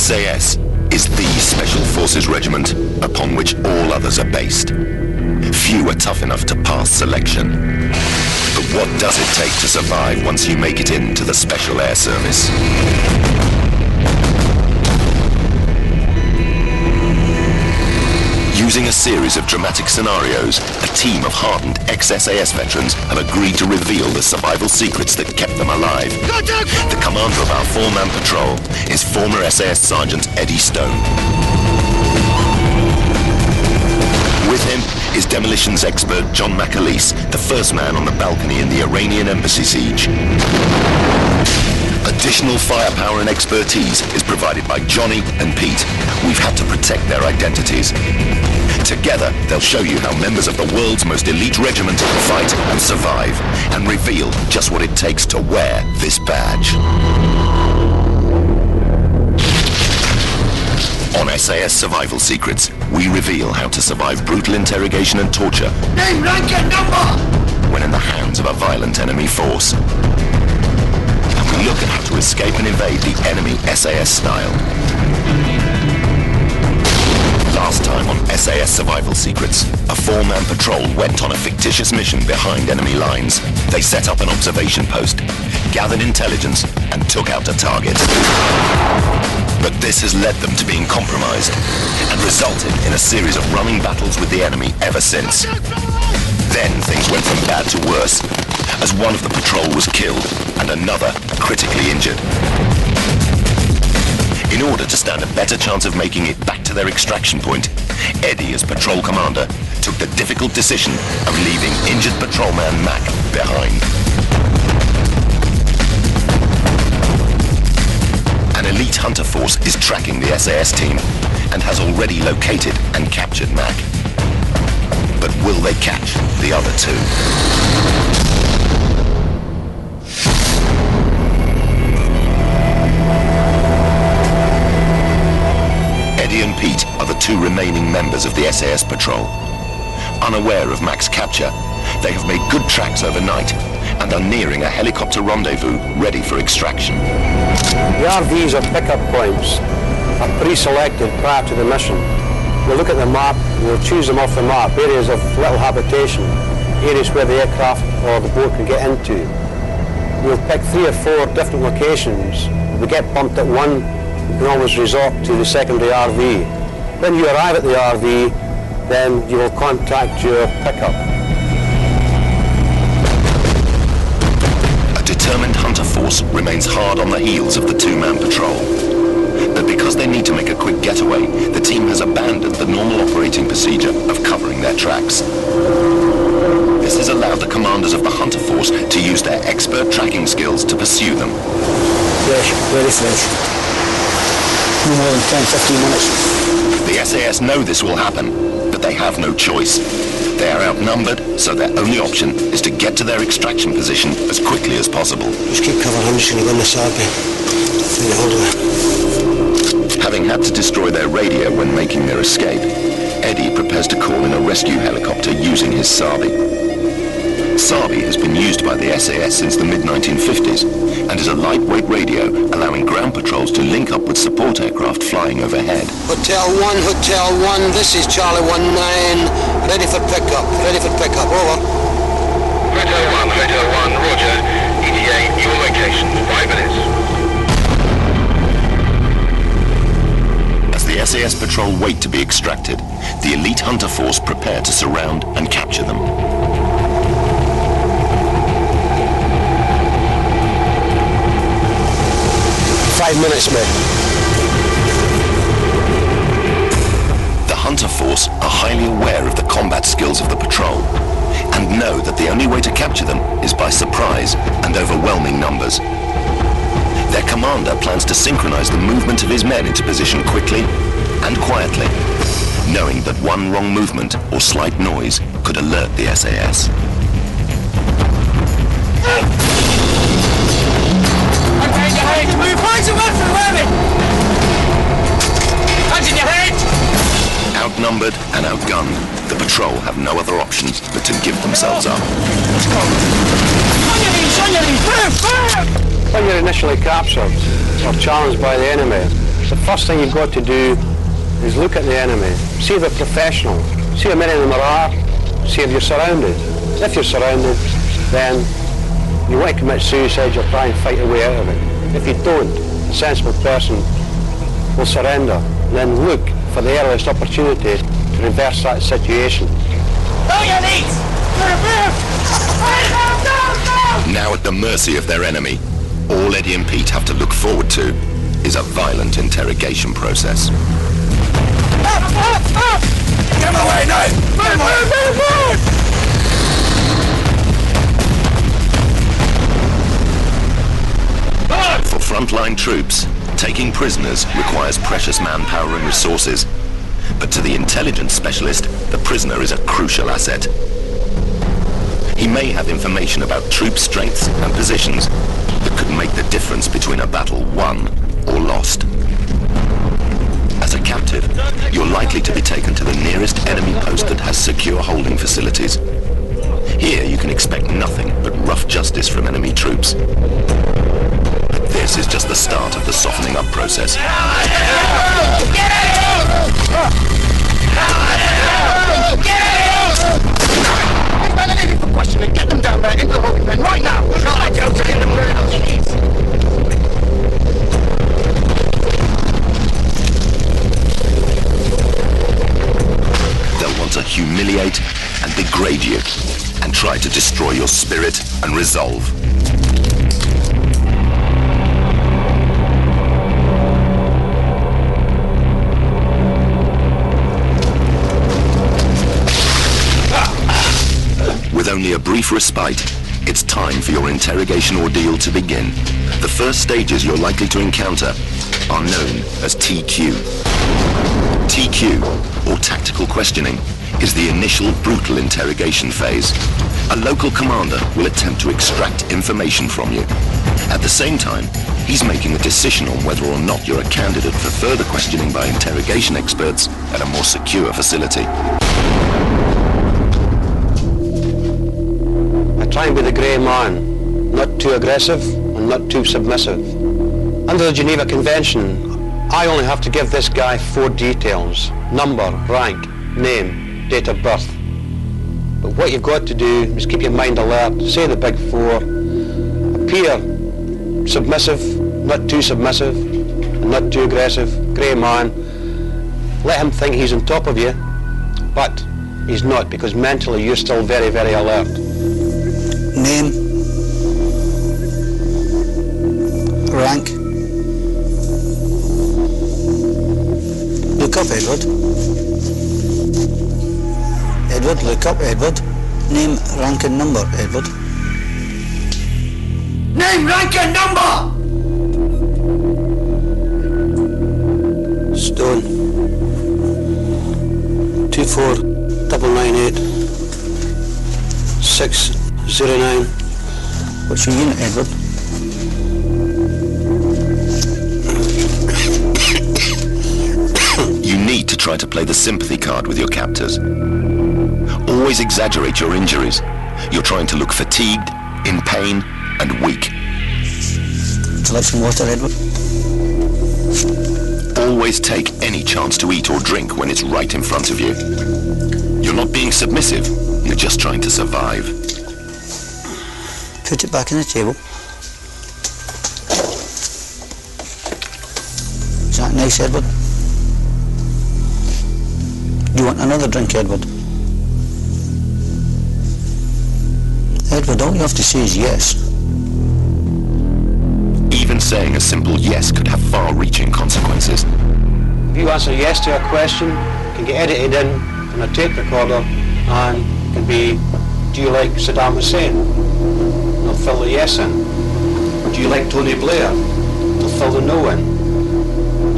SAS is the Special Forces regiment upon which all others are based. Few are tough enough to pass selection. But what does it take to survive once you make it into the Special Air Service? Using a series of dramatic scenarios, a team of hardened ex-SAS veterans have agreed to reveal the survival secrets that kept them alive. The commander of our four-man patrol is former SAS Sergeant Eddie Stone. With him is demolitions expert John McAleese, the first man on the balcony in the Iranian embassy siege. Additional firepower and expertise is provided by Johnny and Pete. We've had to protect their identities. Together, they'll show you how members of the world's most elite regiment fight and survive, and reveal just what it takes to wear this badge. On SAS Survival Secrets, we reveal how to survive brutal interrogation and torture. Name, rank, and number! When in the hands of a violent enemy force. And we look at how to escape and evade the enemy SAS style. Last time on SAS Survival Secrets, a four-man patrol went on a fictitious mission behind enemy lines. They set up an observation post, gathered intelligence, and took out a target. But this has led them to being compromised and resulted in a series of running battles with the enemy ever since. Then things went from bad to worse, as one of the patrol was killed and another critically injured. In order to stand a better chance of making it back to their extraction point, Eddie, as patrol commander, took the difficult decision of leaving injured patrolman Mac behind. An elite hunter force is tracking the SAS team and has already located and captured Mac. But will they catch the other two? Eddie and Pete are the two remaining members of the SAS patrol. Unaware of Mac's capture, they have made good tracks overnight and are nearing a helicopter rendezvous ready for extraction. The RVs or pickup points are pre-selected prior to the mission. We'll look at the map, we'll choose them off the map, areas of little habitation, areas where the aircraft or the boat can get into. We'll pick 3 or 4 different locations. If we get bumped at one, you can always resort to the secondary RV. When you arrive at the RV, then you will contact your pickup. A determined hunter force remains hard on the heels of the two-man patrol. But because they need to make a quick getaway, the team has abandoned the normal operating procedure of covering their tracks. This has allowed the commanders of the hunter force to use their expert tracking skills to pursue them. Fresh, very fresh. No more than 10-15 minutes. The SAS know this will happen, but they have no choice. They are outnumbered, so their only option is to get to their extraction position as quickly as possible. Just keep cover, I'm just going to go in the Sarby. Hold on. Having had to destroy their radio when making their escape, Eddie prepares to call in a rescue helicopter using his Sarby. Sarby has been used by the SAS since the mid-1950s and is a lightweight radio allowing ground patrols to link up with support aircraft flying overhead. Hotel 1, this is Charlie 19, ready for pickup, over. Hotel 1, roger, ETA, your location, 5 minutes. As the SAS patrol wait to be extracted, the elite hunter force prepare to surround and capture them. Minutes, mate. The hunter force are highly aware of the combat skills of the patrol and know that the only way to capture them is by surprise and overwhelming numbers. Their commander plans to synchronize the movement of his men into position quickly and quietly, knowing that one wrong movement or slight noise could alert the SAS. Outnumbered and outgunned, the patrol have no other option but to give themselves up. When you're initially captured or challenged by the enemy, the first thing you've got to do is look at the enemy. See if they're professional. See how many of them there are. See if you're surrounded. If you're surrounded, then you want to commit suicide, you'll try and fight your way out of it. If you don't, a sensible person will surrender and then look for the earliest opportunity to reverse that situation. Now at the mercy of their enemy, all Eddie and Pete have to look forward to is a violent interrogation process. Get away, Nate! Move! For frontline troops, taking prisoners requires precious manpower and resources. But to the intelligence specialist, the prisoner is a crucial asset. He may have information about troop strengths and positions that could make the difference between a battle won or lost. As a captive, you're likely to be taken to the nearest enemy post that has secure holding facilities. Here you can expect nothing but rough justice from enemy troops. This is just the start of the softening up process. Get them down there into the holding pen right now! They'll want to humiliate and degrade you and try to destroy your spirit and resolve. With only a brief respite, it's time for your interrogation ordeal to begin. The first stages you're likely to encounter are known as TQ. TQ, or tactical questioning, is the initial brutal interrogation phase. A local commander will attempt to extract information from you. At the same time, he's making a decision on whether or not you're a candidate for further questioning by interrogation experts at a more secure facility. Try and be the grey man, not too aggressive and not too submissive. Under the Geneva Convention, I only have to give this guy 4 details: number, rank, name, date of birth. But what you've got to do is keep your mind alert, say the big 4, appear submissive, not too submissive, and not too aggressive, grey man. Let him think he's on top of you, but he's not, because mentally you're still very, very alert. Name, rank, look up Edward. Edward, look up Edward. Name, rank and number, Edward. Name, rank and number! Stone 24998 609. What's your unit, Edward? You need to try to play the sympathy card with your captors. Always exaggerate your injuries. You're trying to look fatigued, in pain, and weak. Would you like some water, Edward? Always take any chance to eat or drink when it's right in front of you. You're not being submissive, you're just trying to survive. Put it back on the table. Is that nice, Edward? Do you want another drink, Edward? Edward, all you have to say is yes. Even saying a simple yes could have far-reaching consequences. If you answer yes to a question, it can get edited in on a tape recorder and can be, do you like Saddam Hussein? They'll fill the yes in. Do you like Tony Blair? They'll fill the no in.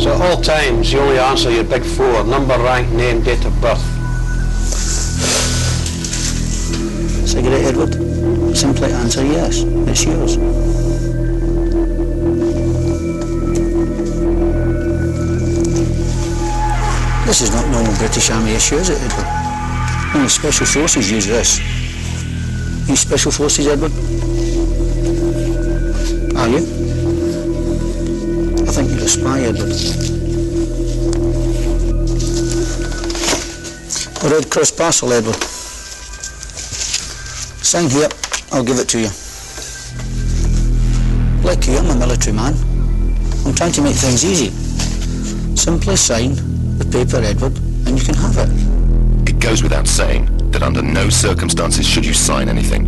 So at all times you only answer your big 4: number, rank, name, date of birth. Cigarette, Edward? Simply answer yes. It's yours. This is not normal British Army issue, is it, Edward? Only Special Forces use this. You Special Forces, Edward? Are you? I think you're a spy, Edward. A Red Cross parcel, Edward. Sign here, I'll give it to you. Like you, I'm a military man. I'm trying to make things easy. Simply sign the paper, Edward, and you can have it. It goes without saying that under no circumstances should you sign anything.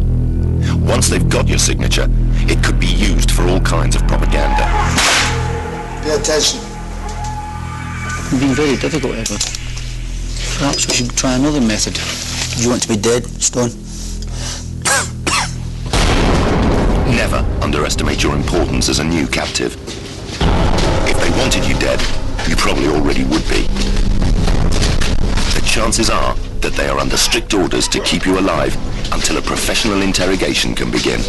Once they've got your signature, it could be used for all kinds of propaganda. Pay attention. You've been very difficult, Edward. Perhaps we should try another method. Do you want to be dead, Stone? Never underestimate your importance as a new captive. If they wanted you dead, you probably already would be. The chances are that they are under strict orders to keep you alive until a professional interrogation can begin.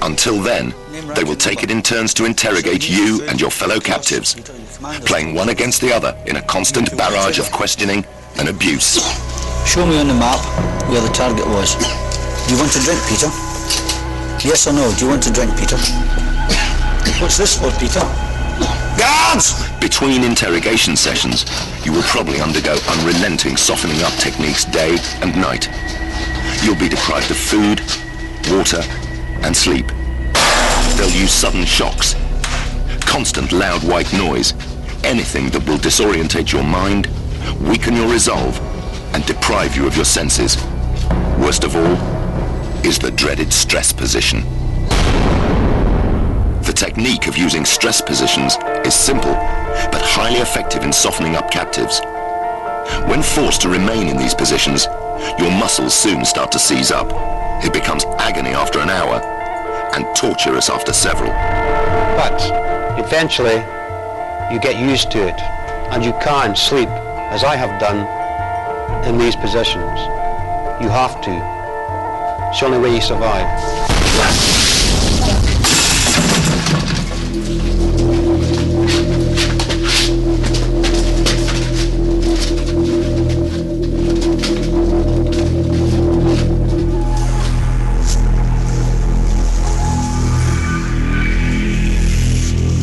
Until then, they will take it in turns to interrogate you and your fellow captives, playing one against the other in a constant barrage of questioning and abuse. Show me on the map where the target was. Do you want to drink, Peter? Yes or no? Do you want to drink, Peter? What's this for, Peter? Guards! Between interrogation sessions, you will probably undergo unrelenting softening up techniques day and night. You'll be deprived of food, water, and sleep. They'll use sudden shocks, constant loud white noise, anything that will disorientate your mind, weaken your resolve, and deprive you of your senses. Worst of all is the dreaded stress position. The technique of using stress positions is simple, but highly effective in softening up captives. When forced to remain in these positions, your muscles soon start to seize up. It becomes agony after an hour, and torturous after several. But eventually, you get used to it, and you can't sleep, as I have done, in these positions. You have to. It's the only way you survive.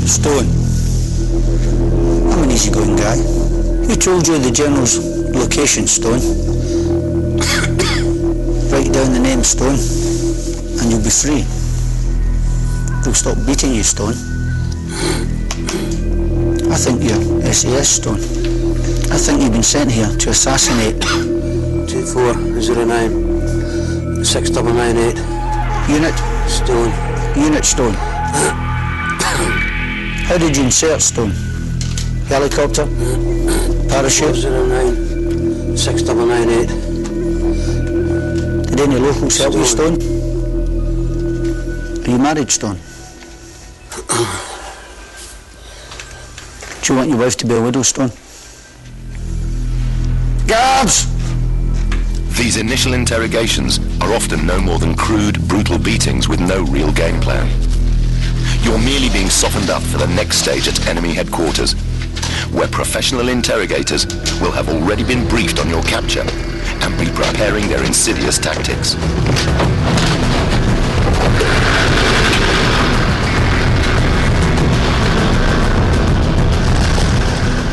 Stone. I'm an easygoing guy. Who told you the General's location, Stone? Write down the name, Stone, and you'll be free. They'll stop beating you, Stone. I think you're SAS, Stone. I think you've been sent here to assassinate. 2409 6998. Unit? Stone. Unit, Stone. How did you insert, Stone? Helicopter? Parachute? 409 6998. Did any locals help you, Stone? Are you married, Stone? Do you want your wife to be a widow, Stone? Guards! These initial interrogations are often no more than crude, brutal beatings with no real game plan. You're merely being softened up for the next stage at enemy headquarters, where professional interrogators will have already been briefed on your capture and be preparing their insidious tactics.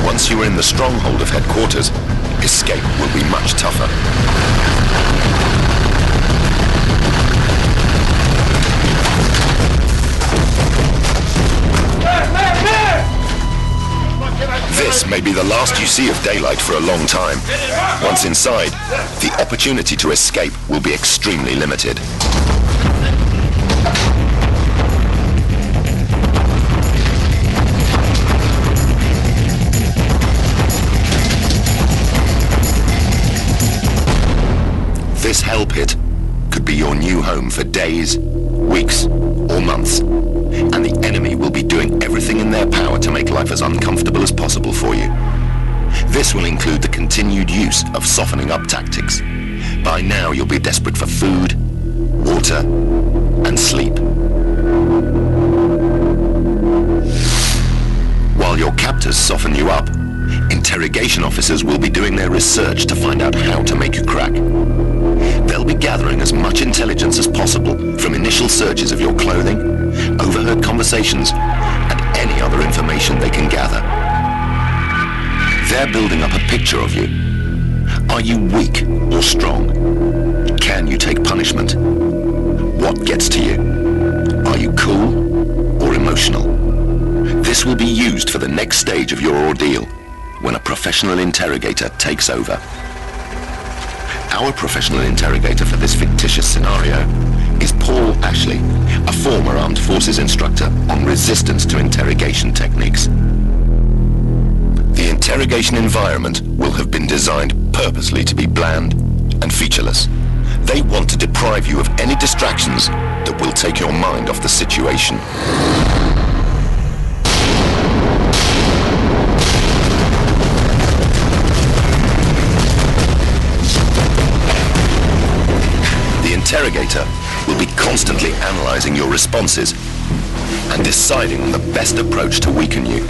Once you are in the stronghold of headquarters, escape will be much tougher. This may be the last you see of daylight for a long time. Once inside, the opportunity to escape will be extremely limited. This hell pit could be your new home for days, weeks, or months, and the enemy will be doing everything in their power to make life as uncomfortable as possible for you. This will include the continued use of softening up tactics. By now you'll be desperate for food, water, and sleep. While your captors soften you up, interrogation officers will be doing their research to find out how to make you crack. They'll be gathering as much intelligence as possible from initial searches of your clothing, overheard conversations, and any other information they can gather. They're building up a picture of you, Are you weak or strong? Can you take punishment? What gets to you? Are you cool or emotional? This will be used for the next stage of your ordeal, when a professional interrogator takes over. Our professional interrogator for this fictitious scenario is Paul Ashley, a former armed forces instructor on resistance to interrogation techniques. The interrogation environment will have been designed purposely to be bland and featureless. They want to deprive you of any distractions that will take your mind off the situation. The interrogator will be constantly analyzing your responses and deciding on the best approach to weaken you.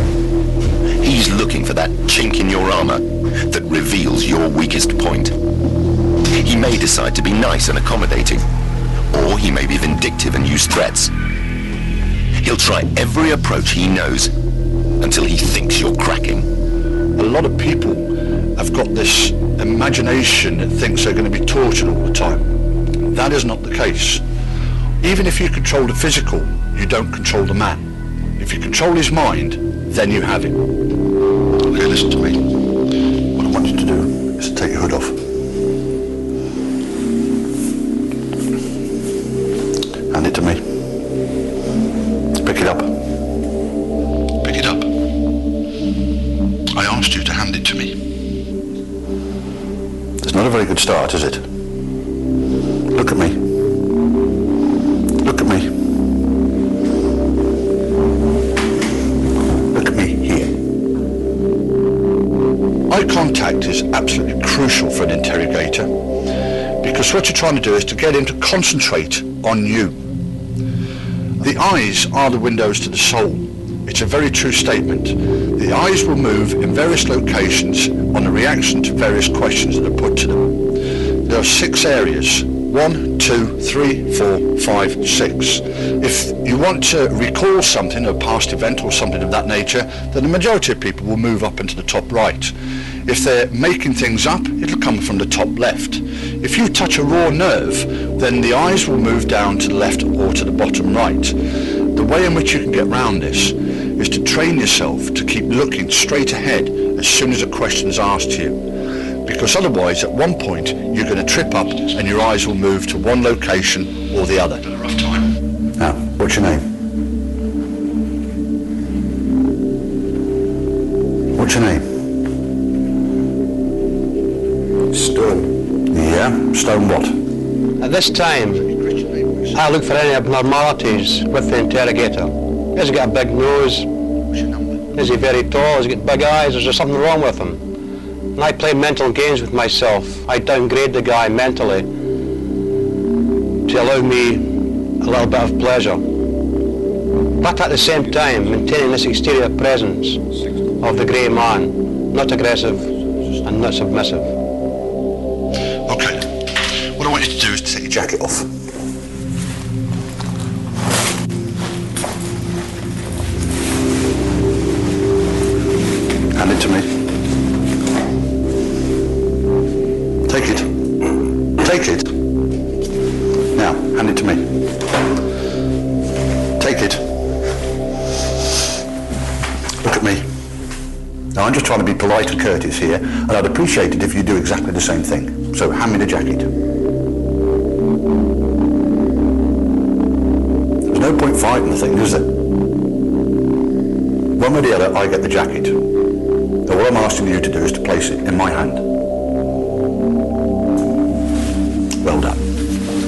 He's looking for that chink in your armor that reveals your weakest point. He may decide to be nice and accommodating, or he may be vindictive and use threats. He'll try every approach he knows until he thinks you're cracking. A lot of people have got this imagination that thinks they're going to be tortured all the time. That is not the case. Even if you control the physical, you don't control the man. If you control his mind, then you have him. Okay, listen to me. What I want you to do is to take your hood off. Hand it to me. Pick it up. Pick it up. I asked you to hand it to me. It's not a very good start, is it? Look at me. Look at me. Look at me here. Eye contact is absolutely crucial for an interrogator, because what you're trying to do is to get him to concentrate on you. The eyes are the windows to the soul. It's a very true statement. The eyes will move in various locations on a reaction to various questions that are put to them. There are 6 areas. 1, 2, 3, 4, 5, 6. If you want to recall something, a past event or something of that nature, then the majority of people will move up into the top right. If they're making things up, it'll come from the top left. If you touch a raw nerve, then the eyes will move down to the left or to the bottom right. The way in which you can get round this is to train yourself to keep looking straight ahead as soon as a question is asked to you. Because otherwise, at one point, you're going to trip up and your eyes will move to one location or the other. Had a rough time. Now, what's your name? What's your name? Stone. Yeah, Stone what? At this time, I look for any abnormalities with the interrogator. Has he got a big nose? What's your number? Is he very tall? Has he got big eyes? Is there something wrong with him? And I play mental games with myself. I downgrade the guy mentally to allow me a little bit of pleasure. But at the same time, maintaining this exterior presence of the grey man, not aggressive and not submissive. Okay, what I want you to do is to take your jacket off. Hand it to me. Take it. Take it. Now, hand it to me. Take it. Look at me. Now, I'm just trying to be polite and courteous here, and I'd appreciate it if you do exactly the same thing. So, hand me the jacket. There's no point fighting the thing, is there? One way or the other, I get the jacket. So what I'm asking you to do is to place it in my hand. Well done.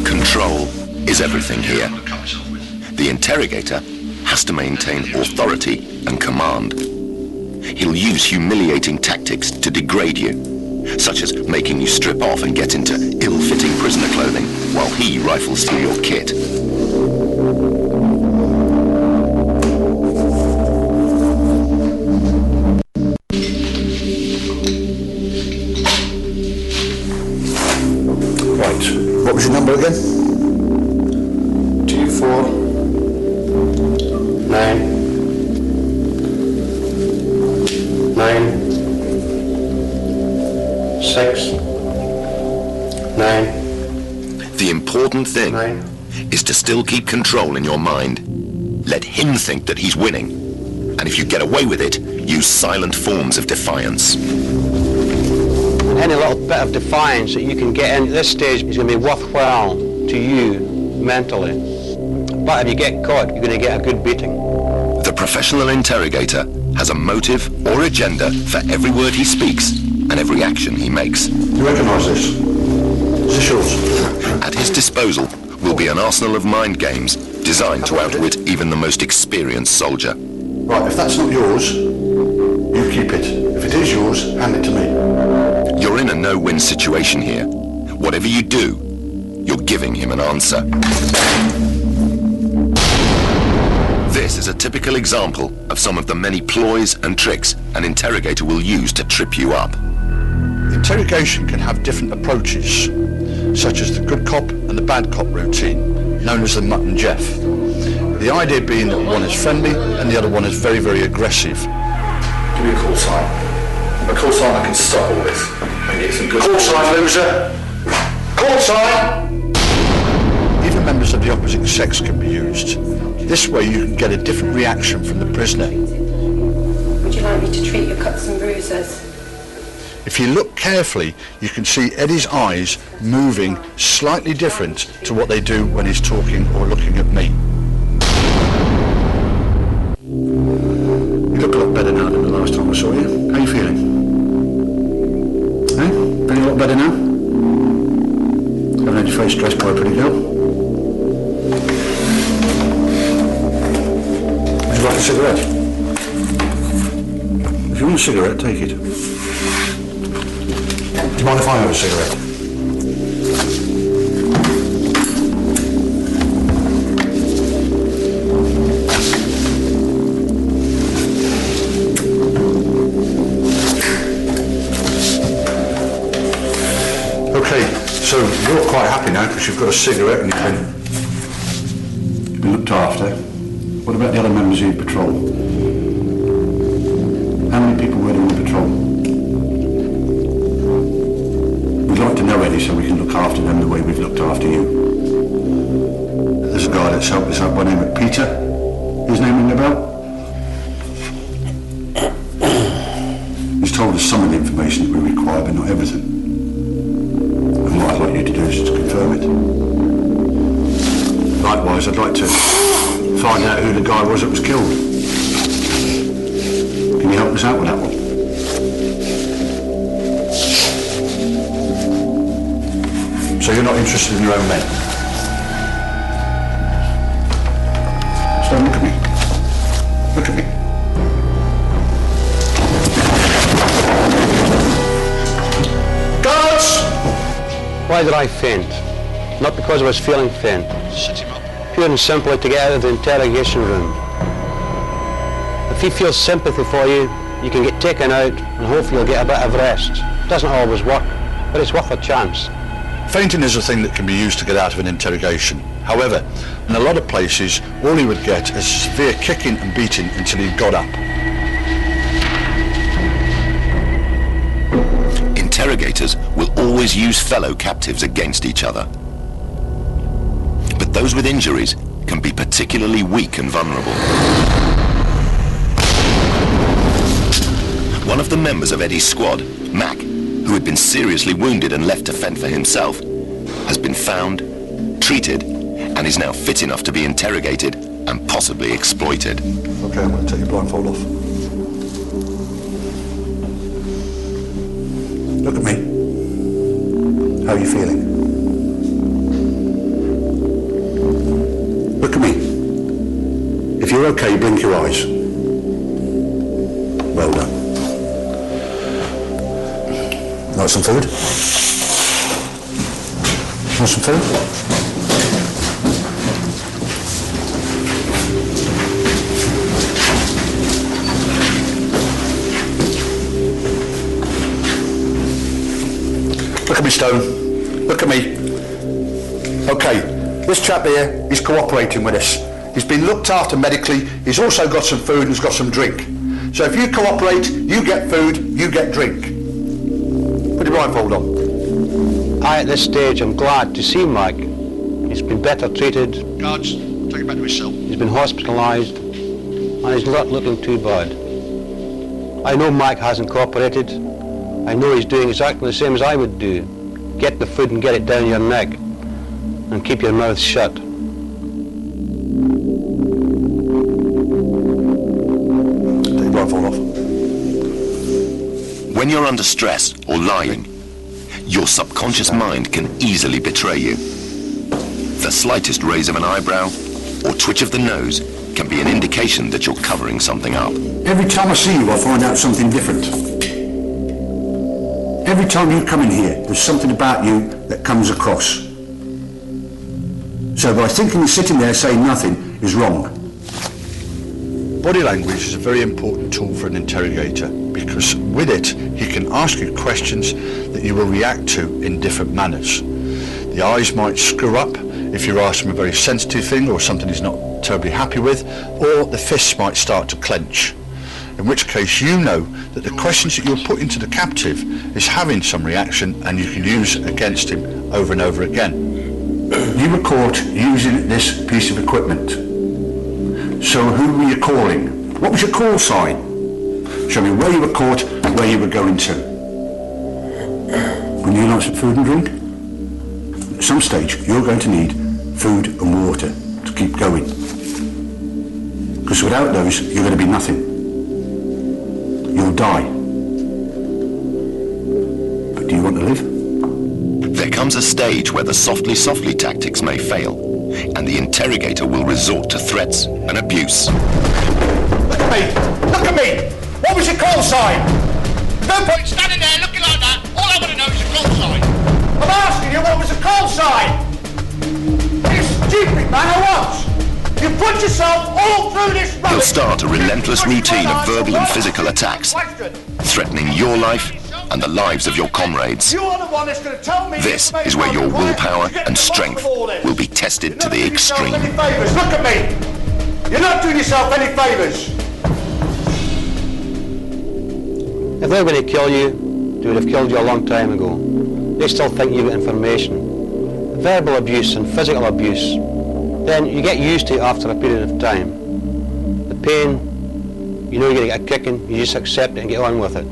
Control is everything here. The interrogator has to maintain authority and command. He'll use humiliating tactics to degrade you, such as making you strip off and get into ill-fitting prisoner clothing, while he rifles through your kit. Right, what was your number again? 24996. important thing is to still keep control in your mind. Let him think that he's winning. And if you get away with it, use silent forms of defiance. Any little bit of defiance that you can get in at this stage is going to be worthwhile to you mentally. But if you get caught, you're going to get a good beating. The professional interrogator has a motive or agenda for every word he speaks and every action he makes. You recognise this? Is this yours? At his disposal will be an arsenal of mind games designed to outwit even the most experienced soldier. Right, if that's not yours, you keep it. If it is yours, hand it to me. You're in a no-win situation here. Whatever you do, you're giving him an answer. This is a typical example of some of the many ploys and tricks an interrogator will use to trip you up. Interrogation can have different approaches, such as the good cop and the bad cop routine, known as the Mutt and Jeff. The idea being that one is friendly and the other one is very, very aggressive. Give me a call sign. A call sign I can stop all this and get some good... Call sign, loser! Call sign! Even members of the opposite sex can be used. This way you can get a different reaction from the prisoner. Would you like me to treat your cuts and bruises? If you look carefully, you can see Eddie's eyes moving slightly different to what they do when he's talking or looking at me. You look a lot better now than the last time I saw you. How are you feeling? Eh? Feeling a lot better now? Haven't had your face dressed by a pretty girl? Would you like a cigarette? If you want a cigarette, take it. Do you mind if I have a cigarette? Okay, so you're quite happy now because you've got a cigarette and you've been looked after. What about the other members of your patrol? How many people were there on the patrol? We'd like to know, Eddie, so we can look after them the way we've looked after you. There's a guy that's helped us out by the name of Peter. His name ring a bell? He's told us some of the information that we require, but not everything. And what I'd like you to do is to confirm it. Likewise, I'd like to find out who the guy was that was killed. Can you help us out with that one? So you're not interested in your own men? So look at me. Look at me. Guards! Why did I faint? Not because I was feeling faint. Shut him up. Pure and simply to get out of the interrogation room. If he feels sympathy for you, you can get taken out and hopefully you'll get a bit of rest. It doesn't always work, but it's worth a chance. Fainting is a thing that can be used to get out of an interrogation. However, in a lot of places, all he would get is severe kicking and beating until he got up. Interrogators will always use fellow captives against each other. But those with injuries can be particularly weak and vulnerable. One of the members of Eddie's squad, Mac, who had been seriously wounded and left to fend for himself, has been found, treated, and is now fit enough to be interrogated and possibly exploited. Okay, I'm going to take your blindfold off. Look at me. How are you feeling? Look at me. If you're okay, blink your eyes. Well done. Want some food? Want some food? Look at me, Stone. Look at me. Okay, this chap here, he's cooperating with us. He's been looked after medically. He's also got some food and he's got some drink. So if you cooperate, you get food, you get drink. Put your blindfold on. At this stage, I'm glad to see Mike He's been better treated. Guards, take him back to his cell. He's been hospitalised, and he's not looking too bad. I know Mike hasn't cooperated. I know he's doing exactly the same as I would do. Get the food and get it down your neck, and keep your mouth shut. Take your blindfold off. When you're under stress or lying, your subconscious mind can easily betray you. The slightest raise of an eyebrow or twitch of the nose can be an indication that you're covering something up. Every time I see you, I find out something different. Every time you come in here, there's something about you that comes across. So by thinking and sitting there saying nothing is wrong. Body language is a very important tool for an interrogator because with it, he can ask you questions that you will react to in different manners. The eyes might screw up if you ask him a very sensitive thing or something he's not terribly happy with, or the fists might start to clench. In which case you know that the questions that you're putting to the captive is having some reaction and you can use against him over and over again. You were caught using this piece of equipment. So who were you calling? What was your call sign? Show me where you were caught and where you were going to. Would you like some food and drink? At some stage you're going to need food and water to keep going. Because without those you're going to be nothing. You'll die. But do you want to live? There comes a stage where the softly tactics may fail, and the interrogator will resort to threats and abuse. Look at me! Look at me! What was your call sign? No point standing there looking like that. All I want to know is your call sign. I'm asking you what was the call sign? Are you stupid, man, or what? You put yourself all through this rubbish. He'll start a relentless routine of verbal and physical attacks, threatening your life and the lives of your comrades. You are the one that's going to tell me. This is where your willpower and strength will be tested to the extreme. Look at me. You're not doing yourself any favours. If they were going to kill you, they would have killed you a long time ago. They still think you've got information. Verbal abuse and physical abuse, then you get used to it after a period of time. The pain, you know you're going to get a kicking, you just accept it and get on with it.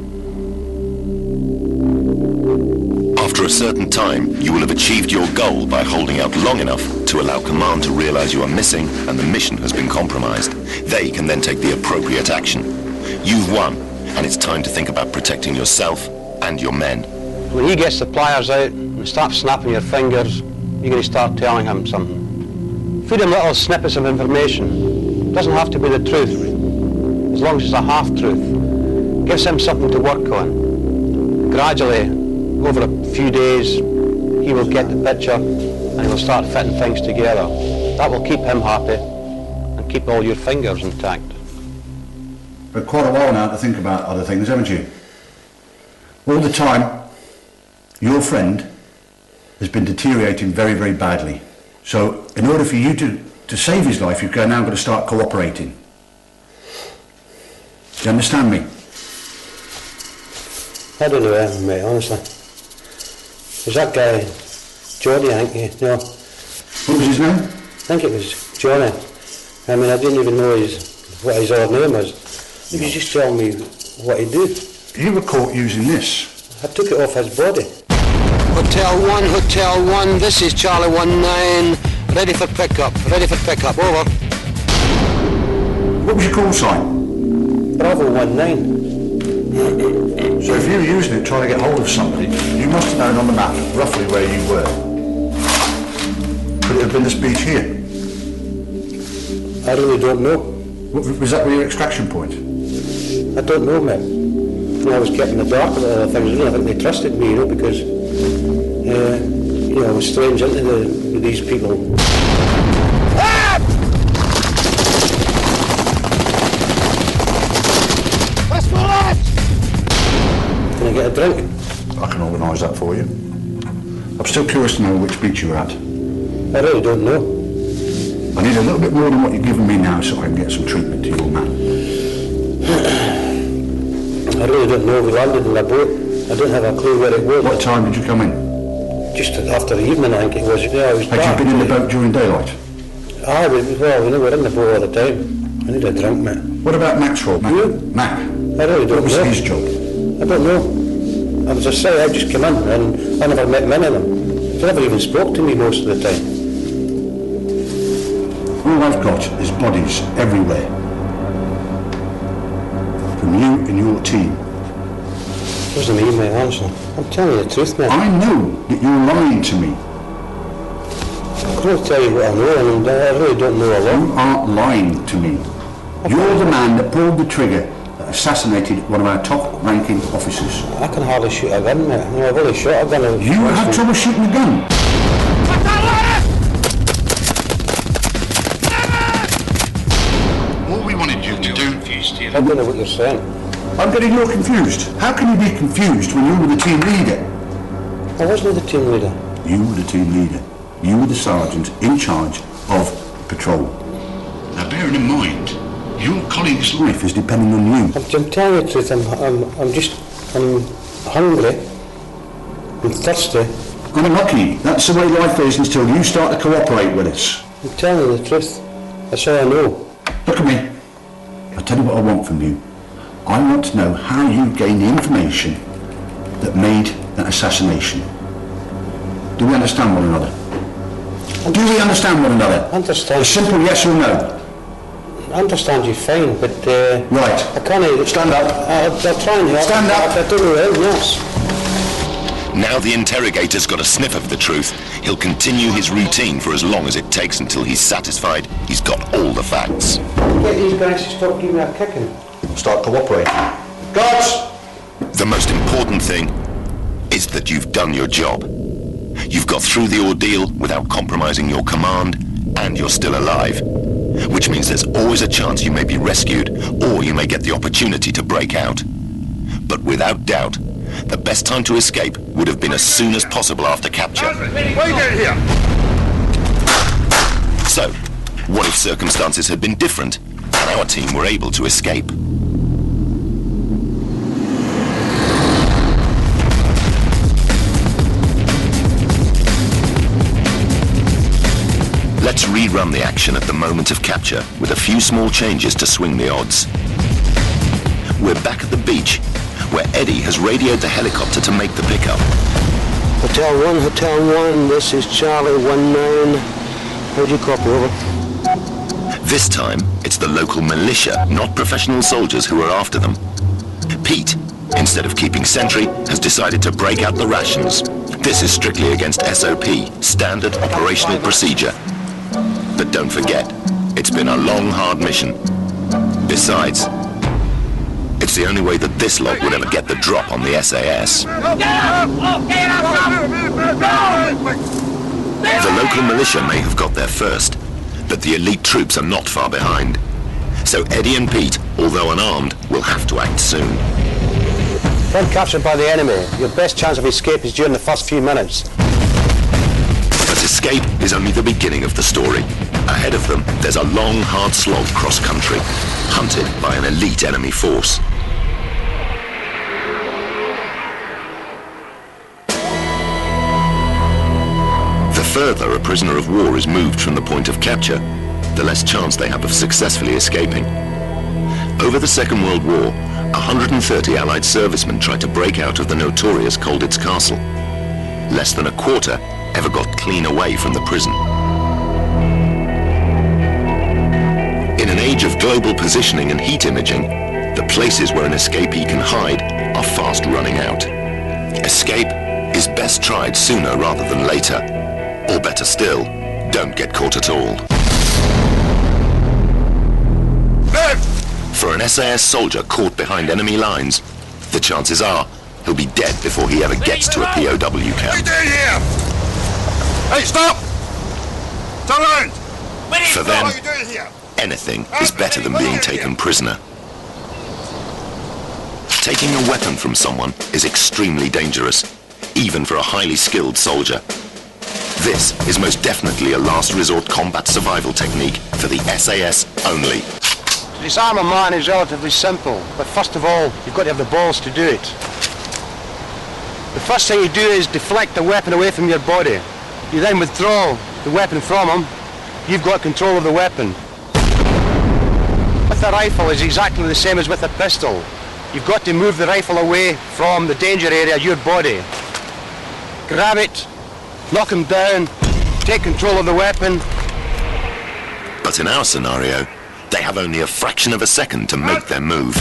After a certain time, you will have achieved your goal by holding out long enough to allow command to realize you are missing and the mission has been compromised. They can then take the appropriate action. You've won, and it's time to think about protecting yourself and your men. When he gets the pliers out and starts snapping your fingers, you're going to start telling him something. Feed him little snippets of information. It doesn't have to be the truth, as long as it's a half-truth. Gives him something to work on. Gradually, over a few days, he will get the picture and he'll start fitting things together. That will keep him happy and keep all your fingers intact. But quite a while now to think about other things, haven't you? All the time, your friend has been deteriorating very, very badly. So in order for you to save his life, you've now got to start cooperating. Do you understand me? I don't know, mate, honestly. Was that guy Johnny, I think, you know? What was his name? I think it was Johnny. I mean, I didn't even know what his other name was. He was just telling me what he did. You were caught using this. I took it off his body. Hotel 1, this is Charlie 19. Ready for pickup, over. What was your call sign? Bravo 19. So if you were using it trying to get hold of somebody, you must have known on the map roughly where you were. Could it have been this beach here? I really don't know. Was that your extraction point? I don't know, man. I was kept in the dark with other things. I think they trusted me, because I was strange into these people. Ah! That's for us! Can I get a drink? I can organise that for you. I'm still curious to know which beach you were at. I really don't know. I need a little bit more than what you're giving me now so I can get some treatment to your man. I really don't know. We landed in a boat. I don't have a clue where it was. What time did you come in? just after the evening, I think it was. Yeah, it was Had dark. you been in the boat during daylight? Well, we're in the boat all the time. I need a drink, mate. What about Maxwell? Mac? I really don't What was know. his job? I don't know. As I say, I just came in and I never met many of them. They never even spoke to me most of the time. All I've got is bodies everywhere. From you and your team. Doesn't mean my answer. I'm telling you the truth, mate. I know that you're lying to me. I can't tell you what I know, and I really don't know a lot. You aren't lying to me. You're the man that pulled the trigger that assassinated one of our top-ranking officers. I can hardly shoot a gun, mate. No, I've only shot a gun. You have trouble shooting a gun? All we wanted you to do... I don't know what you're saying. I'm getting more confused. How can you be confused when you were the team leader? I wasn't the team leader. You were the team leader. You were the sergeant in charge of patrol. Now bearing in mind, your colleague's life is depending on you. I'm telling you the truth, I'm hungry, I'm thirsty. Unlucky. That's the way life is until you start to cooperate with us. I'm telling you the truth. That's all I know. Look at me. I'll tell you what I want from you. I want to know how you gained the information that made that assassination. Do we understand one another? Do we understand one another? Understand. A simple yes or no. I understand you fine, but right. I can't. Stand up. I'll try and help. Stand up. I don't know. Yes. Now the interrogator's got a sniff of the truth. He'll continue his routine for as long as it takes until he's satisfied he's got all the facts. Get these guys to stop giving me a kicking. Start cooperating. Guards! The most important thing is that you've done your job. You've got through the ordeal without compromising your command, and you're still alive. Which means there's always a chance you may be rescued, or you may get the opportunity to break out. But without doubt, the best time to escape would have been as soon as possible after capture. What are you doing here? So, what if circumstances had been different, and our team were able to escape? Let's rerun the action at the moment of capture with a few small changes to swing the odds. We're back at the beach, where Eddie has radioed the helicopter to make the pickup. Hotel 1, this is Charlie 19. How do you copy, over? This time, it's the local militia, not professional soldiers, who are after them. Pete, instead of keeping sentry, has decided to break out the rations. This is strictly against SOP, Standard Operational Procedure. But don't forget, it's been a long, hard mission. Besides, it's the only way that this lot would ever get the drop on the SAS. The local militia may have got there first, but the elite troops are not far behind. So Eddie and Pete, although unarmed, will have to act soon. When captured by the enemy, your best chance of escape is during the first few minutes. But escape is only the beginning of the story. Ahead of them, there's a long, hard slog cross-country, hunted by an elite enemy force. The further a prisoner of war is moved from the point of capture, the less chance they have of successfully escaping. Over the Second World War, 130 Allied servicemen tried to break out of the notorious Colditz Castle. Less than a quarter ever got clean away from the prison. In an age of global positioning and heat imaging, the places where an escapee can hide are fast running out. Escape is best tried sooner rather than later. Or better still, don't get caught at all. For an SAS soldier caught behind enemy lines, the chances are he'll be dead before he ever gets to a POW camp. What are you doing here? Hey, stop! Turn around! For them, What are you doing here? anything is better than being taken prisoner. Taking a weapon from someone is extremely dangerous, even for a highly skilled soldier. This is most definitely a last resort combat survival technique for the SAS only. To disarm a man is relatively simple, but first of all, you've got to have the balls to do it. The first thing you do is deflect the weapon away from your body. You then withdraw the weapon from him. You've got control of the weapon. With the rifle is exactly the same as with a pistol. You've got to move the rifle away from the danger area, your body. Grab it, knock him down, take control of the weapon. But in our scenario, they have only a fraction of a second to make their move.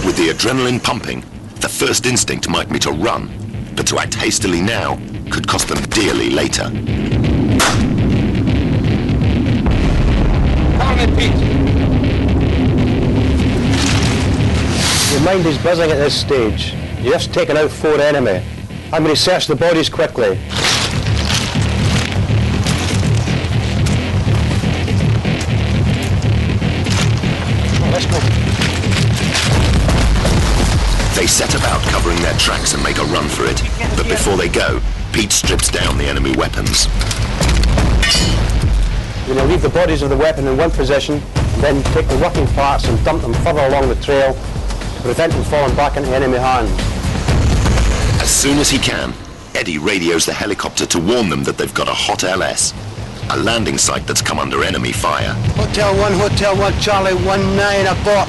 With the adrenaline pumping, the first instinct might be to run, but to act hastily now could cost them dearly later. Come on, Pete. Your mind is buzzing at this stage. You've just taken out 4 enemy. I'm going to search the bodies quickly. Oh, let's go. They set about covering their tracks and make a run for it. But before they go, Pete strips down the enemy weapons. You're going to leave the bodies of the weapon in one position, then take the working parts and dump them further along the trail to prevent them falling back into enemy hands. As soon as he can, Eddie radios the helicopter to warn them that they've got a hot LS, a landing site that's come under enemy fire. Hotel 1, Charlie 19, abort.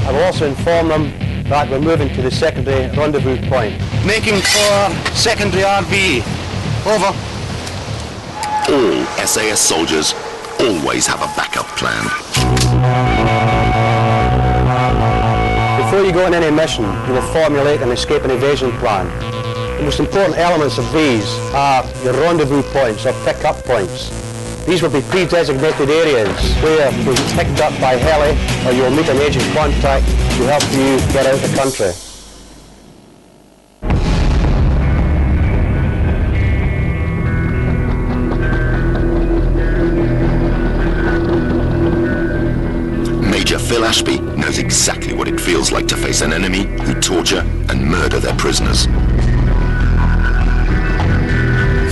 I will also inform them that we're moving to the secondary rendezvous point. Making for secondary RV. Over. All SAS soldiers always have a backup plan. Before you go on any mission, you will formulate an escape and evasion plan. The most important elements of these are your rendezvous points or pick-up points. These will be pre-designated areas where you'll be picked up by heli or you'll meet an agent contact to help you get out of the country. Major Phil Ashby knows exactly what it feels like to face an enemy who torture and murder their prisoners.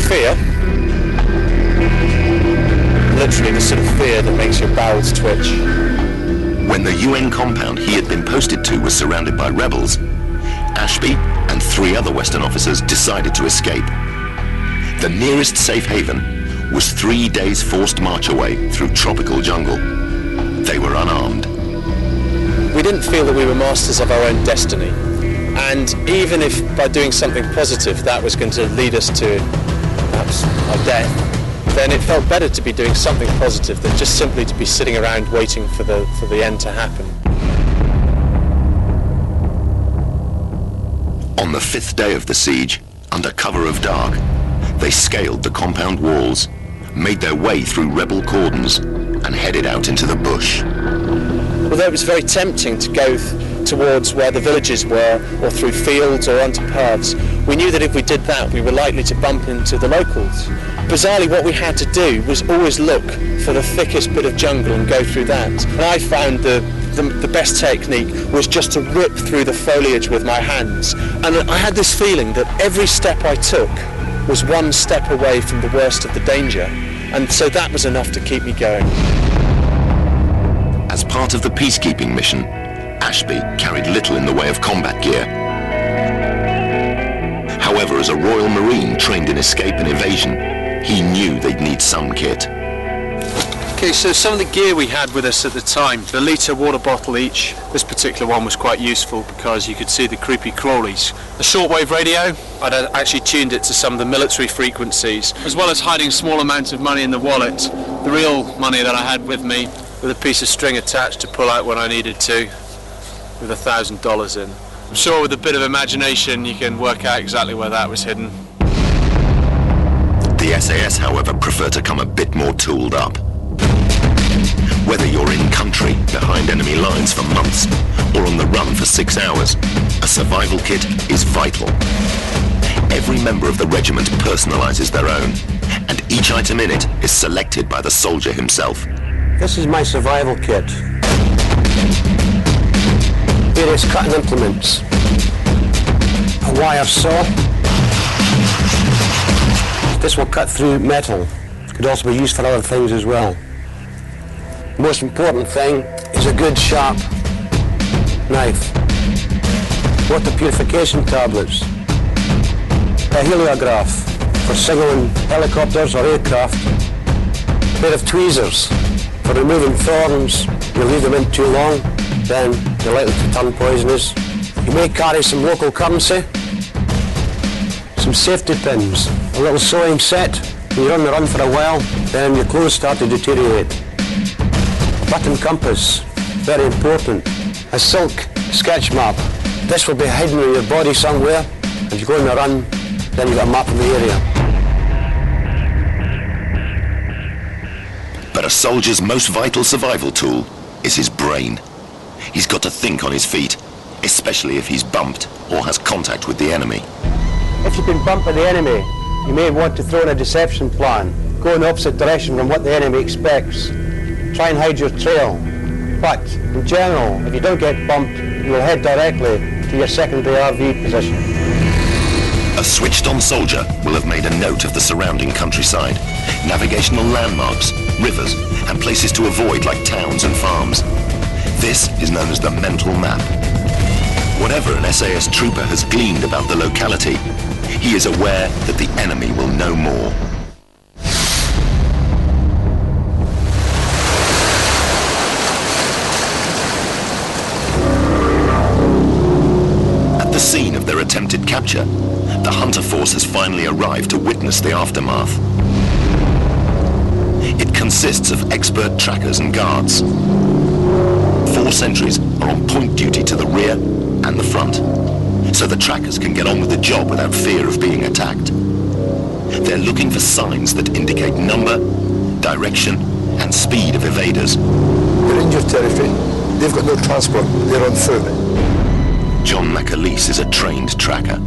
Fear? Literally the sort of fear that makes your bowels twitch. When the UN compound he had been posted to was surrounded by rebels, Ashby and 3 other Western officers decided to escape. The nearest safe haven was 3 days forced march away through tropical jungle. They were unarmed. We didn't feel that we were masters of our own destiny. And even if by doing something positive that was going to lead us to perhaps our death, then it felt better to be doing something positive than just simply to be sitting around waiting for the end to happen. On the 5th day of the siege, under cover of dark, they scaled the compound walls, made their way through rebel cordons, and headed out into the bush. Although it was very tempting to go towards where the villages were, or through fields or onto paths, we knew that if we did that we were likely to bump into the locals. Bizarrely, what we had to do was always look for the thickest bit of jungle and go through that. And I found the best technique was just to rip through the foliage with my hands. And I had this feeling that every step I took was one step away from the worst of the danger. And so that was enough to keep me going. As part of the peacekeeping mission, Ashby carried little in the way of combat gear. However, as a Royal Marine trained in escape and evasion, he knew they'd need some kit. Okay, so some of the gear we had with us at the time, the litre water bottle each. This particular one was quite useful because you could see the creepy crawlies. A shortwave radio, I'd actually tuned it to some of the military frequencies, as well as hiding small amounts of money in the wallet. The real money that I had with me, with a piece of string attached to pull out when I needed to, with $1,000 in. I'm sure with a bit of imagination you can work out exactly where that was hidden. The SAS, however, prefer to come a bit more tooled up. Whether you're in country, behind enemy lines for months, or on the run for 6 hours, a survival kit is vital. Every member of the regiment personalizes their own, and each item in it is selected by the soldier himself. This is my survival kit. Various cutting implements. A wire saw. This will cut through metal. Could also be used for other things as well. The most important thing is a good sharp knife, water purification tablets, a heliograph for signaling helicopters or aircraft, a pair of tweezers for removing thorns. You leave them in too long, then they're likely to turn poisonous. You may carry some local currency, some safety pins, a little sewing set. When you're on the run for a while, then your clothes start to deteriorate. A button compass, very important. A silk sketch map. This will be hidden in your body somewhere. If you go on the run, then you've got a map of the area. But a soldier's most vital survival tool is his brain. He's got to think on his feet, especially if he's bumped or has contact with the enemy. If you've been bumped by the enemy, you may want to throw in a deception plan. Go in the opposite direction from what the enemy expects. Try and hide your trail. But, in general, if you don't get bumped, you will head directly to your secondary RV position. A switched-on soldier will have made a note of the surrounding countryside, navigational landmarks, rivers, and places to avoid like towns and farms. This is known as the mental map. Whatever an SAS trooper has gleaned about the locality, he is aware that the enemy will know more. At the scene of their attempted capture, the hunter force has finally arrived to witness the aftermath. It consists of expert trackers and guards. 4 sentries are on point duty to the rear and the front, so the trackers can get on with the job without fear of being attacked. They're looking for signs that indicate number, direction, and speed of evaders. They're in your territory. They've got no transport. They're on foot. John McAleese is a trained tracker.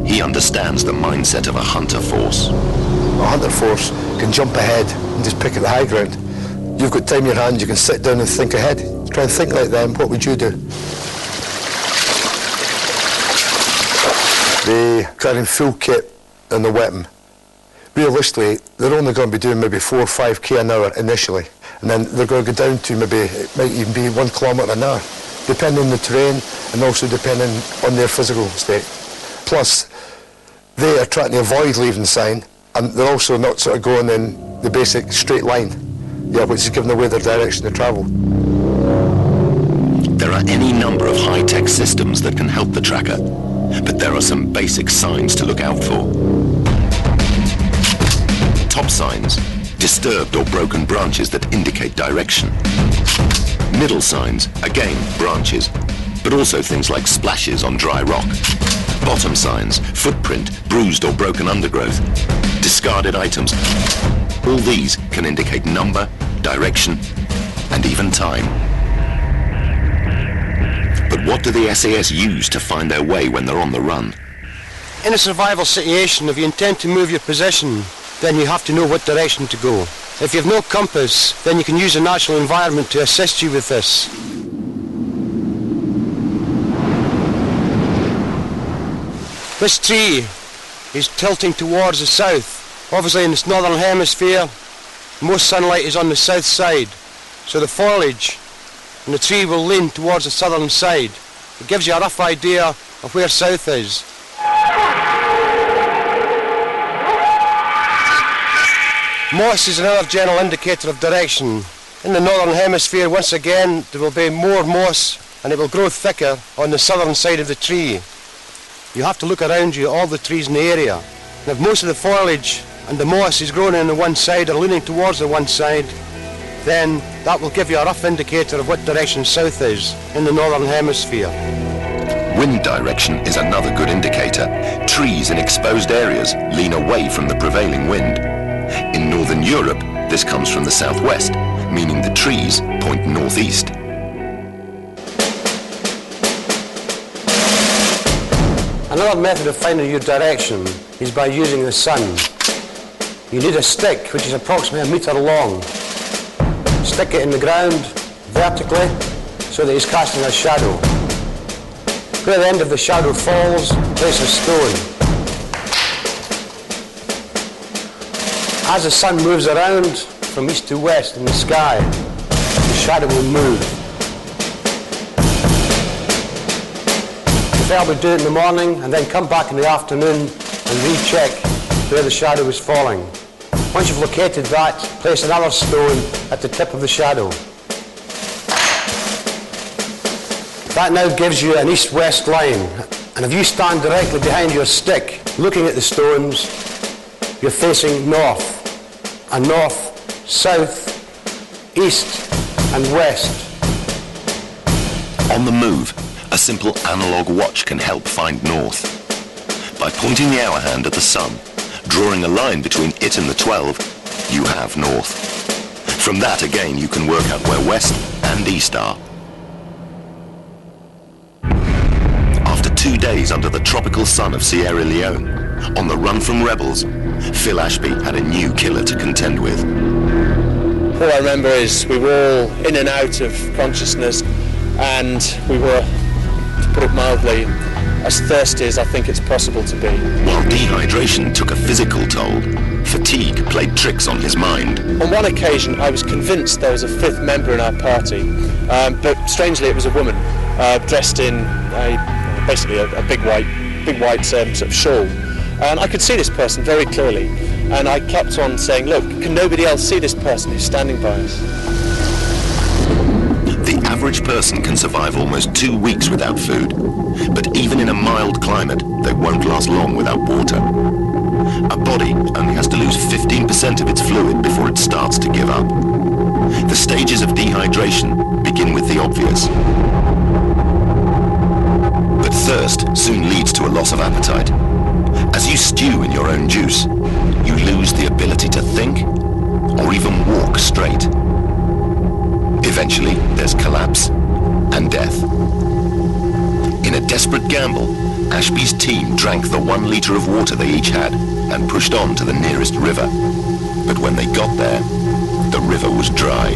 He understands the mindset of a hunter force. A hunter force can jump ahead and just pick at the high ground. You've got time in your hand, you can sit down and think ahead. Try and think like them, what would you do? They carrying full kit and the weapon. Realistically, they're only going to be doing maybe 4 or 5k an hour initially, and then they're going to go down to maybe, it might even be 1 kilometre an hour, depending on the terrain and also depending on their physical state. Plus, they are trying to avoid leaving sign, and they're also not sort of going in the basic straight line, which is giving away their direction of travel. There are any number of high-tech systems that can help the tracker, but there are some basic signs to look out for. Top signs, disturbed or broken branches that indicate direction. Middle signs, again, branches, but also things like splashes on dry rock. Bottom signs, footprint, bruised or broken undergrowth, discarded items. All these can indicate number, direction, and even time. But what do the SAS use to find their way when they're on the run? In a survival situation, if you intend to move your position, then you have to know what direction to go. If you have no compass, then you can use the natural environment to assist you with this. This tree is tilting towards the south. Obviously in this northern hemisphere, most sunlight is on the south side, so the foliage and the tree will lean towards the southern side. It gives you a rough idea of where south is. Moss is another general indicator of direction. In the northern hemisphere, once again, there will be more moss and it will grow thicker on the southern side of the tree. You have to look around you at all the trees in the area. And if most of the foliage and the moss is growing on the one side or leaning towards the one side, then that will give you a rough indicator of what direction south is in the northern hemisphere. Wind direction is another good indicator. Trees in exposed areas lean away from the prevailing wind. In northern Europe, this comes from the southwest, meaning the trees point northeast. Another method of finding your direction is by using the sun. You need a stick which is approximately 1 metre long. Stick it in the ground vertically so that it's casting a shadow. Where the end of the shadow falls, place a stone. As the sun moves around from east to west in the sky, the shadow will move. preferably do it in the morning and then come back in the afternoon and recheck where the shadow is falling. Once you've located that, place another stone at the tip of the shadow. That now gives you an east-west line, and if you stand directly behind your stick looking at the stones, you're facing north, and north, south, east and west. On the move, a simple analog watch can help find north. By pointing the hour hand at the sun, drawing a line between it and the 12, you have north. From that again you can work out where west and east are. After 2 days under the tropical sun of Sierra Leone, on the run from rebels, Phil Ashby had a new killer to contend with. All I remember is we were all in and out of consciousness, and we were, to put it mildly, as thirsty as I think it's possible to be. While dehydration took a physical toll, fatigue played tricks on his mind. On one occasion I was convinced there was a fifth member in our party, but strangely it was a woman dressed in basically a big white sort of shawl. And I could see this person very clearly, and I kept on saying, look, can nobody else see this person who's standing by us? The average person can survive almost 2 weeks without food, but even in a mild climate, they won't last long without water. A body only has to lose 15% of its fluid before it starts to give up. The stages of dehydration begin with the obvious. But thirst soon leads to a loss of appetite. As you stew in your own juice, you lose the ability to think or even walk straight. Eventually, there's collapse and death. In a desperate gamble, Ashby's team drank the 1 litre of water they each had and pushed on to the nearest river. But when they got there, the river was dry.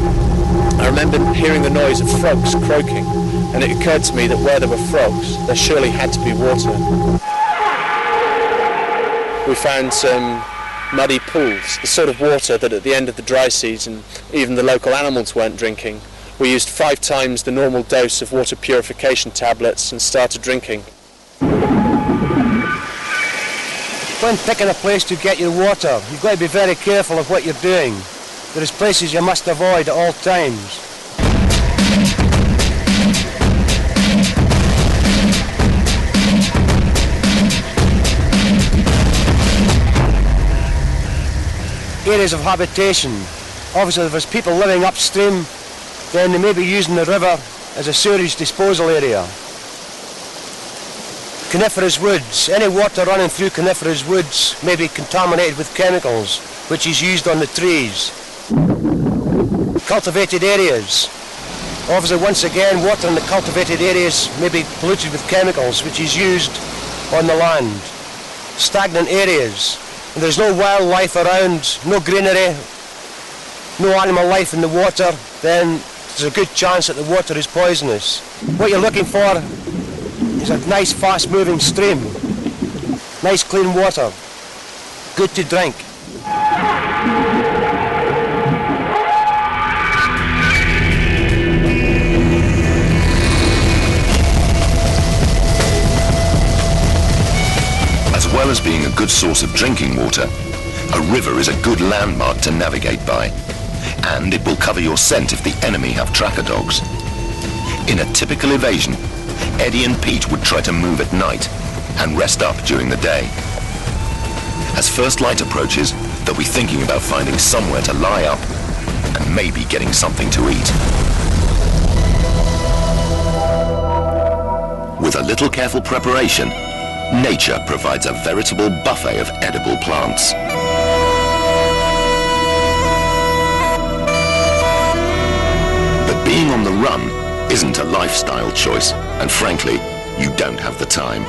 I remember hearing the noise of frogs croaking, and it occurred to me that where there were frogs, there surely had to be water. We found some muddy pools, the sort of water that at the end of the dry season even the local animals weren't drinking. We used 5 times the normal dose of water purification tablets and started drinking. When picking a place to get your water, you've got to be very careful of what you're doing. There is places you must avoid at all times. Areas of habitation. Obviously if there's people living upstream, then they may be using the river as a sewage disposal area. Coniferous woods. Any water running through coniferous woods may be contaminated with chemicals, which is used on the trees. Cultivated areas. Obviously once again, water in the cultivated areas may be polluted with chemicals, which is used on the land. Stagnant areas. There's no wildlife around, no greenery, no animal life in the water, then there's a good chance that the water is poisonous. What you're looking for is a nice fast-moving stream, nice clean water, good to drink. As well as being a good source of drinking water, a river is a good landmark to navigate by, and it will cover your scent if the enemy have tracker dogs. In a typical evasion, Eddie and Pete would try to move at night and rest up during the day. As first light approaches, they'll be thinking about finding somewhere to lie up and maybe getting something to eat. With a little careful preparation, nature provides a veritable buffet of edible plants. But being on the run isn't a lifestyle choice, and frankly, you don't have the time.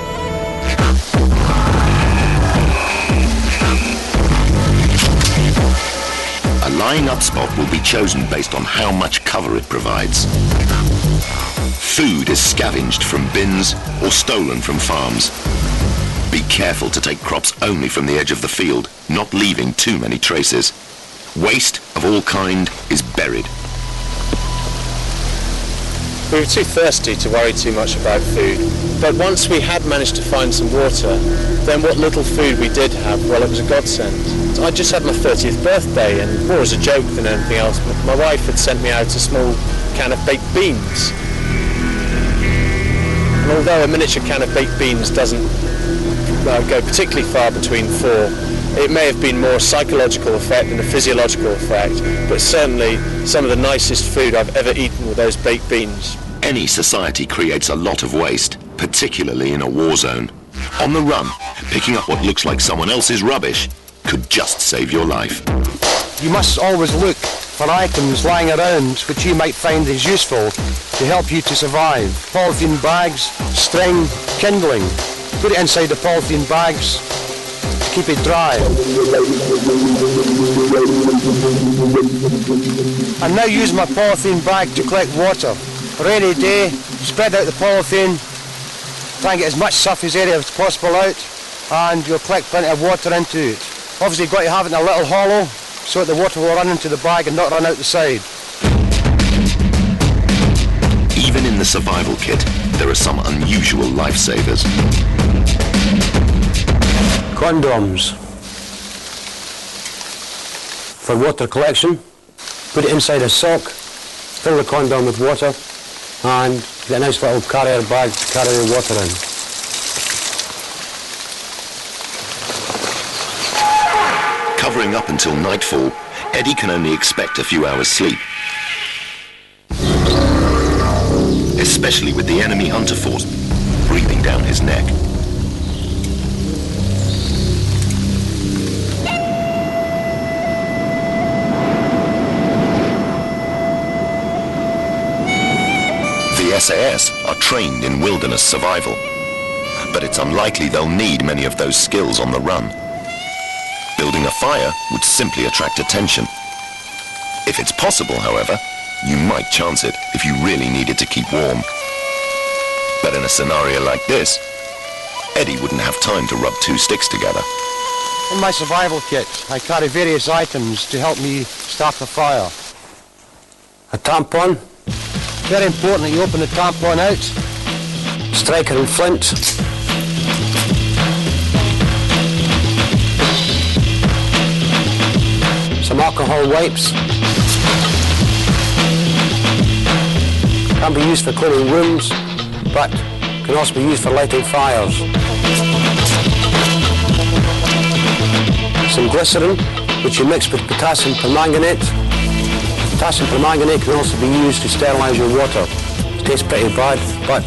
A lying up spot will be chosen based on how much cover it provides. Food is scavenged from bins or stolen from farms. Be careful to take crops only from the edge of the field, not leaving too many traces. Waste of all kind is buried. We were too thirsty to worry too much about food, but once we had managed to find some water, then what little food we did have, well, it was a godsend. I just had my 30th birthday, and more as a joke than anything else, but my wife had sent me out a small can of baked beans. And although a miniature can of baked beans doesn't go particularly far between four, it may have been more a psychological effect than a physiological effect, but certainly some of the nicest food I've ever eaten were those baked beans. Any society creates a lot of waste, particularly in a war zone. On the run, picking up what looks like someone else's rubbish could just save your life. You must always look for items lying around which you might find is useful to help you to survive. Polythene bags, string, kindling. Put it inside the polythene bags. Keep it dry. I now use my polythene bag to collect water. Rainy day, spread out the polythene, try and get as much surface area as possible out, and you'll collect plenty of water into it. Obviously you've got to have it in a little hollow so that the water will run into the bag and not run out the side. Even in the survival kit, there are some unusual lifesavers. Condoms for water collection. Put it inside a sock, fill the condom with water, and get a nice little carrier bag to carry the water in. Covering up until nightfall, Eddie can only expect a few hours sleep. Especially with the enemy hunter force breathing down his neck. The SAS are trained in wilderness survival, but it's unlikely they'll need many of those skills on the run. Building a fire would simply attract attention. If it's possible, however, you might chance it if you really needed to keep warm. But in a scenario like this, Eddie wouldn't have time to rub two sticks together. In my survival kit, I carry various items to help me start the fire. A tampon. Very important that you open the tampon out. Striker and flint. Some alcohol wipes. Can be used for cleaning rooms, but can also be used for lighting fires. Some glycerin, which you mix with potassium permanganate. Potassium permanganate can also be used to sterilise your water. It tastes pretty bad, but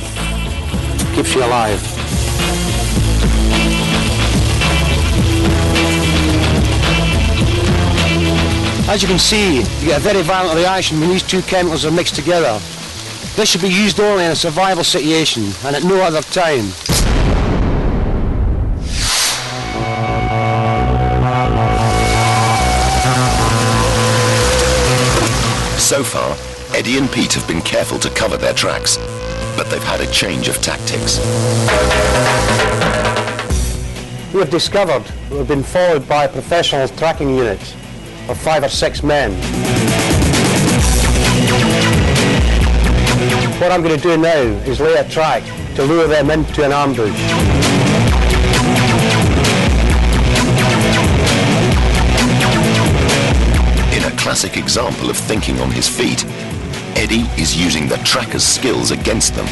keeps you alive. As you can see, you get a very violent reaction when these two chemicals are mixed together. This should be used only in a survival situation and at no other time. So far, Eddie and Pete have been careful to cover their tracks, but they've had a change of tactics. We have discovered that we've been followed by a professional tracking unit of 5 or 6 men. What I'm going to do now is lay a track to lure them into an ambush. In a classic example of thinking on his feet, Eddie is using the tracker's skills against them.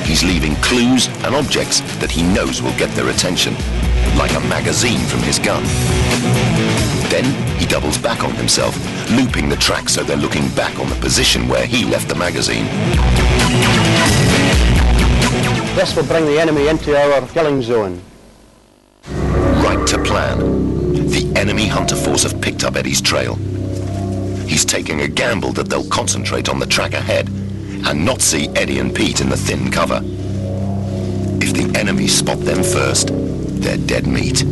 He's leaving clues and objects that he knows will get their attention, like a magazine from his gun. Then he doubles back on himself, looping the track so they're looking back on the position where he left the magazine. This will bring the enemy into our killing zone. Right to plan. The enemy hunter force have picked up Eddie's trail. He's taking a gamble that they'll concentrate on the track ahead and not see Eddie and Pete in the thin cover. If the enemy spot them first, they're dead meat.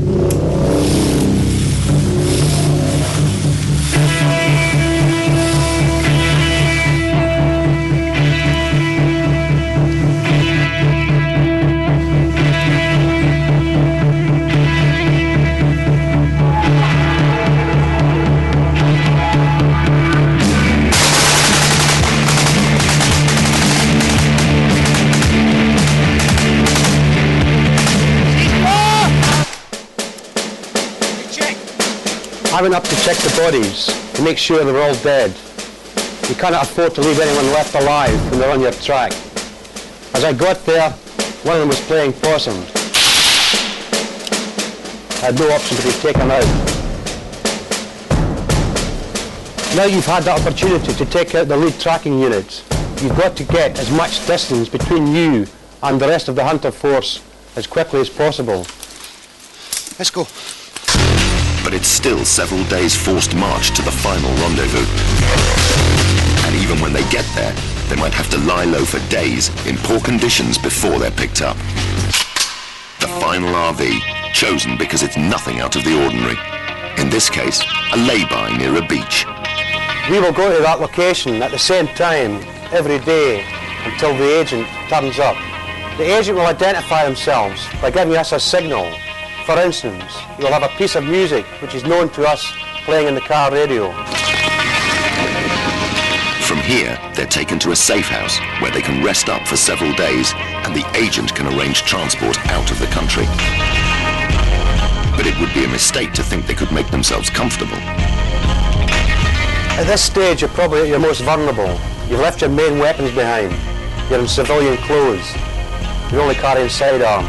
I went up to check the bodies to make sure they were all dead. You cannot afford to leave anyone left alive when they're on your track. As I got there, one of them was playing possum. I had no option to be taken out. Now you've had the opportunity to take out the lead tracking units, you've got to get as much distance between you and the rest of the hunter force as quickly as possible. Let's go. But it's still several days forced march to the final rendezvous. And even when they get there, they might have to lie low for days in poor conditions before they're picked up. The final RV, chosen because it's nothing out of the ordinary. In this case, a lay-by near a beach. We will go to that location at the same time every day until the agent turns up. The agent will identify themselves by giving us a signal. For instance, you'll have a piece of music which is known to us playing in the car radio. From here, they're taken to a safe house where they can rest up for several days and the agent can arrange transport out of the country. But it would be a mistake to think they could make themselves comfortable. At this stage, you're probably at your most vulnerable. You've left your main weapons behind. You're in civilian clothes. You're only carrying sidearms.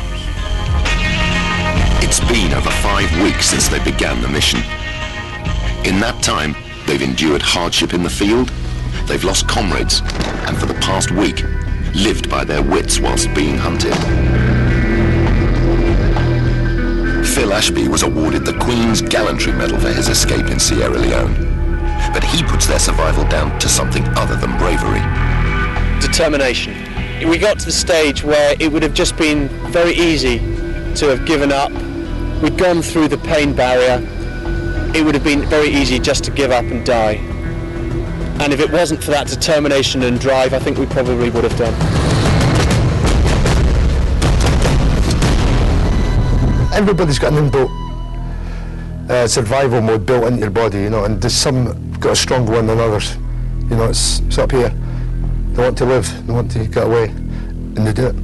It's been over 5 weeks since they began the mission. In that time, they've endured hardship in the field, they've lost comrades, and for the past week, lived by their wits whilst being hunted. Phil Ashby was awarded the Queen's Gallantry Medal for his escape in Sierra Leone. But he puts their survival down to something other than bravery. Determination. We got to the stage where it would have just been very easy to have given up. We'd gone through the pain barrier. It would have been very easy just to give up and die. And if it wasn't for that determination and drive, I think we probably would have done. Everybody's got an inbuilt survival mode built into your body, you know, and there's some got a stronger one than others. You know, it's up here. They want to live, they want to get away, and they do it.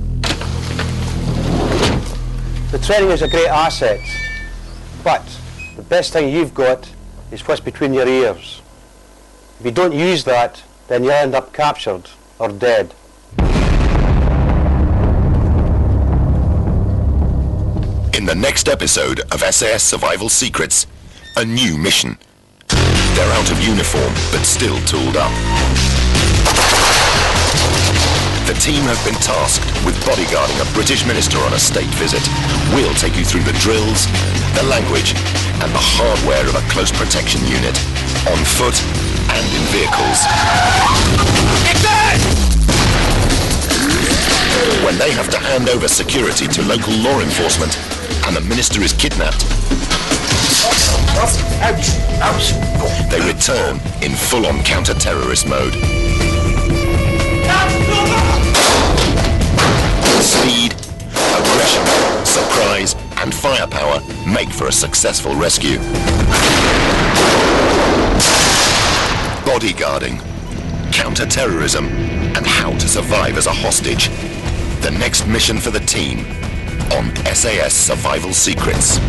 The training is a great asset, but the best thing you've got is what's between your ears. If you don't use that, then you end up captured or dead. In the next episode of SAS Survival Secrets, a new mission. They're out of uniform, but still tooled up. The team have been tasked with bodyguarding a British minister on a state visit. We'll take you through the drills, the language, and the hardware of a close protection unit, on foot and in vehicles. When they have to hand over security to local law enforcement, and the minister is kidnapped, they return in full-on counter-terrorist mode. Speed, aggression, surprise, and firepower make for a successful rescue. Bodyguarding, counter-terrorism, and how to survive as a hostage. The next mission for the team on SAS Survival Secrets.